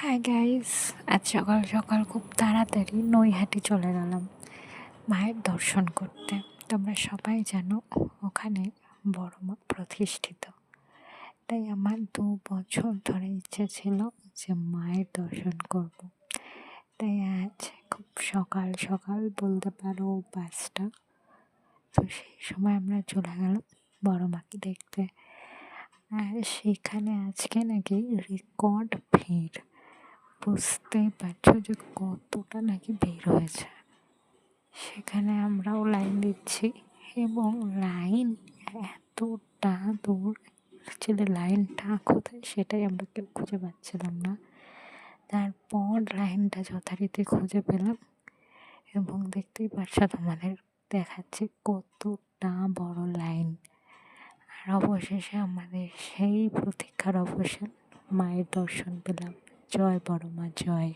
Hi guys, আজ সকাল সকাল খুব তাড়াতাড়ি নৈহাটি চলে গেলাম মায়ের দর্শন করতে। তোমরা সবাই জানো ওখানে বড় মা প্রতিষ্ঠিত। তাই আমার 2 বছর ধরে ইচ্ছে ছিল যে মায়ের দর্শন করব। তাই আজ খুব সকাল সকাল বলতে পারো 5টা, তো সেই সময় আমরা চলে গেলাম বড় মাকে দেখতে। আর সেখানে আজকে নাকি রেকর্ড ভিড়, বুঝতেই পারছো যে কতটা নাকি ভিড় হয়েছে। সেখানে আমরাও লাইন দিচ্ছি এবং লাইন এতটা দূর, অ্যাকচুয়ালি লাইনটা কোথায় সেটাই আমরা কেউ খুঁজে পাচ্ছিলাম না। তারপর লাইনটা যথারীতি খুঁজে পেলাম এবং দেখতেই পারছো তোমাদের দেখাচ্ছে কতটা বড় লাইন। আর অবশেষে আমাদের সেই প্রতীক্ষার অবসান, মায়ের দর্শন পেলাম। জয় বড় মা, জয়।